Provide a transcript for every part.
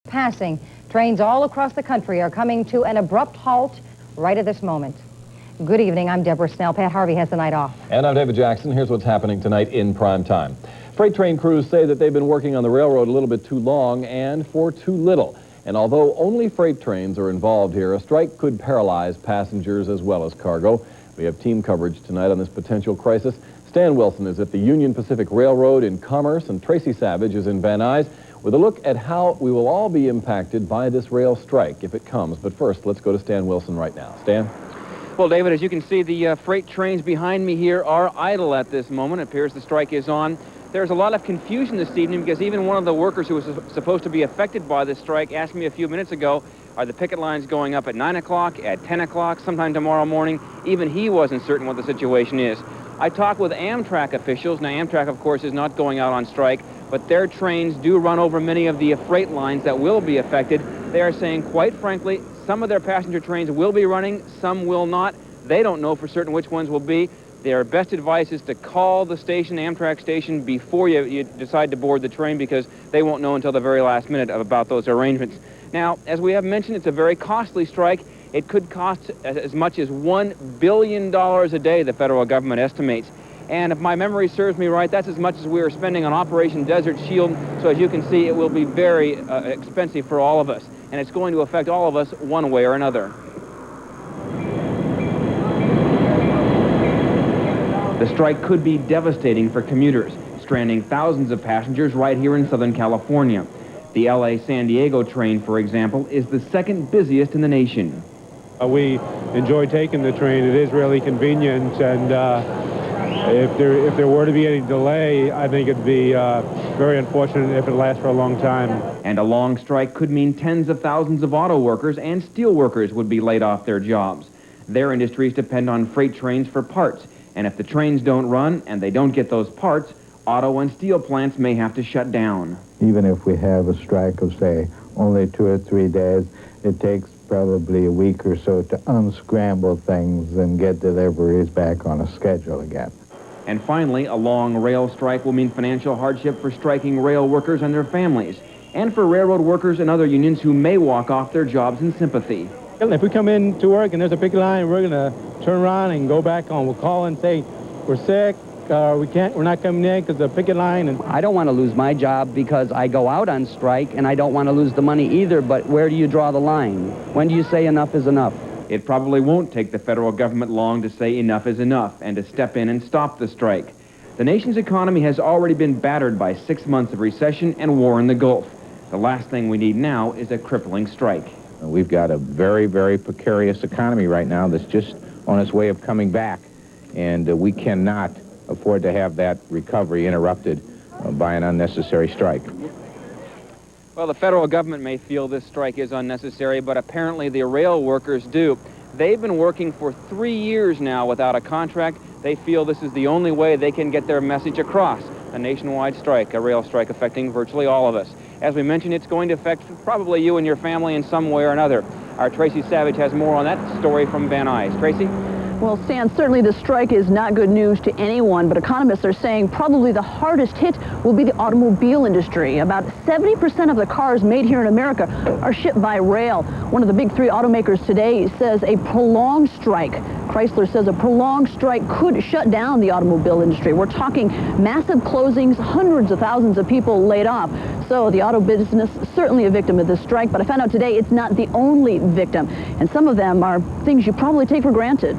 passing. Trains all across the country are coming to an abrupt halt right at this moment. Good evening, I'm Deborah Snell. Pat Harvey has the night off. And I'm David Jackson. Here's what's happening tonight in prime time. Freight train crews say that they've been working on the railroad a little bit too long and for too little. And although only freight trains are involved here, a strike could paralyze passengers as well as cargo. We have team coverage tonight on this potential crisis. Stan Wilson is at the Union Pacific Railroad in Commerce, and Tracy Savage is in Van Nuys with a look at how we will all be impacted by this rail strike if it comes. But first, let's go to Stan Wilson right now. Stan? Well, David, as you can see, the freight trains behind me here are idle at this moment. It appears the strike is on. There's a lot of confusion this evening because even one of the workers who was supposed to be affected by this strike asked me a few minutes ago, are the picket lines going up at 9 o'clock, at 10 o'clock, sometime tomorrow morning? Even he wasn't certain what the situation is. I talked with Amtrak officials. Now, Amtrak, of course, is not going out on strike, but their trains do run over many of the freight lines that will be affected. They are saying, quite frankly, some of their passenger trains will be running, some will not. They don't know for certain which ones will be. Their best advice is to call the station, Amtrak station, before you decide to board the train, because they won't know until the very last minute about those arrangements. Now, as we have mentioned, it's a very costly strike. It could cost as much as $1 billion a day, the federal government estimates. And if my memory serves me right, that's as much as we are spending on Operation Desert Shield. So as you can see, it will be very expensive for all of us. And it's going to affect all of us one way or another. The strike could be devastating for commuters, stranding thousands of passengers right here in Southern California. The LA-San Diego train, for example, is the second busiest in the nation. We enjoy taking the train. It is really convenient, and if there were to be any delay, I think it'd be very unfortunate if it lasts for a long time. And a long strike could mean tens of thousands of auto workers and steel workers would be laid off their jobs. Their industries depend on freight trains for parts, and if the trains don't run and they don't get those parts, auto and steel plants may have to shut down. Even if we have a strike of, say, only 2 or 3 days, it takes probably a week or so to unscramble things and get deliveries back on a schedule again. And finally, a long rail strike will mean financial hardship for striking rail workers and their families, and for railroad workers and other unions who may walk off their jobs in sympathy. If we come in to work and there's a picket line, we're going to turn around and go back on. We'll call and say, we're sick, we're not coming in because of the picket line. And I don't want to lose my job because I go out on strike, and I don't want to lose the money either, but where do you draw the line? When do you say enough is enough? It probably won't take the federal government long to say enough is enough and to step in and stop the strike. The nation's economy has already been battered by 6 months of recession and war in the Gulf. The last thing we need now is a crippling strike. We've got a very, very precarious economy right now that's just on its way of coming back, and we cannot afford to have that recovery interrupted by an unnecessary strike. Well, the federal government may feel this strike is unnecessary, but apparently the rail workers do. They've been working for 3 years now without a contract. They feel this is the only way they can get their message across. A nationwide strike, a rail strike affecting virtually all of us. As we mentioned, it's going to affect probably you and your family in some way or another. Our Tracy Savage has more on that story from Van Nuys. Tracy? Well, Stan, certainly the strike is not good news to anyone, but economists are saying probably the hardest hit will be the automobile industry. About 70% of the cars made here in America are shipped by rail. One of the big 3 automakers today says a prolonged strike. Chrysler says a prolonged strike could shut down the automobile industry. We're talking massive closings, hundreds of thousands of people laid off. So the auto business certainly a victim of this strike, but I found out today it's not the only victim. And some of them are things you probably take for granted.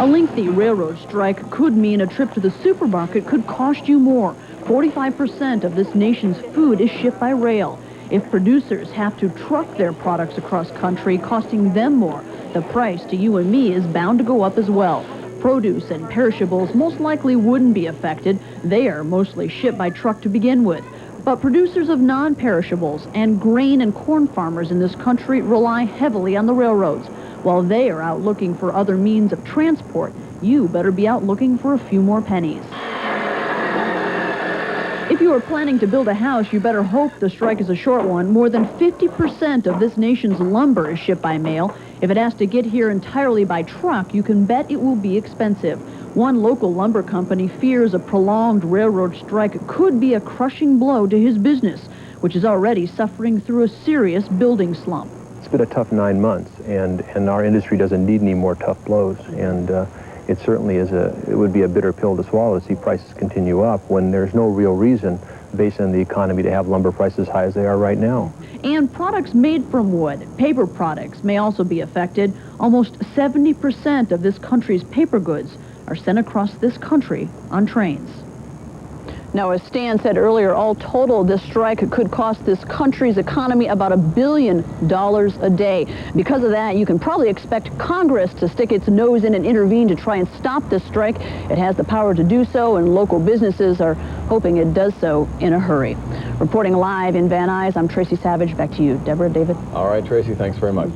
A lengthy railroad strike could mean a trip to the supermarket could cost you more. 45% of this nation's food is shipped by rail. If producers have to truck their products across country, costing them more, the price to you and me is bound to go up as well. Produce and perishables most likely wouldn't be affected. They are mostly shipped by truck to begin with. But producers of non-perishables and grain and corn farmers in this country rely heavily on the railroads. While they are out looking for other means of transport, you better be out looking for a few more pennies. If you are planning to build a house, you better hope the strike is a short one. More than 50% of this nation's lumber is shipped by mail. If it has to get here entirely by truck, you can bet it will be expensive. One local lumber company fears a prolonged railroad strike could be a crushing blow to his business. which is already suffering through a serious building slump. It's been a tough 9 months, and our industry doesn't need any more tough blows. And it certainly is it would be a bitter pill to swallow to see prices continue up when there's no real reason, based on the economy, to have lumber prices high as they are right now. And products made from wood, paper products, may also be affected. Almost 70% of this country's paper goods are sent across this country on trains. Now, as Stan said earlier, all total, this strike could cost this country's economy about $1 billion a day. Because of that, you can probably expect Congress to stick its nose in and intervene to try and stop this strike. It has the power to do so, and local businesses are hoping it does so in a hurry. Reporting live in Van Nuys, I'm Tracy Savage. Back to you, Deborah, David. All right, Tracy, thanks very much.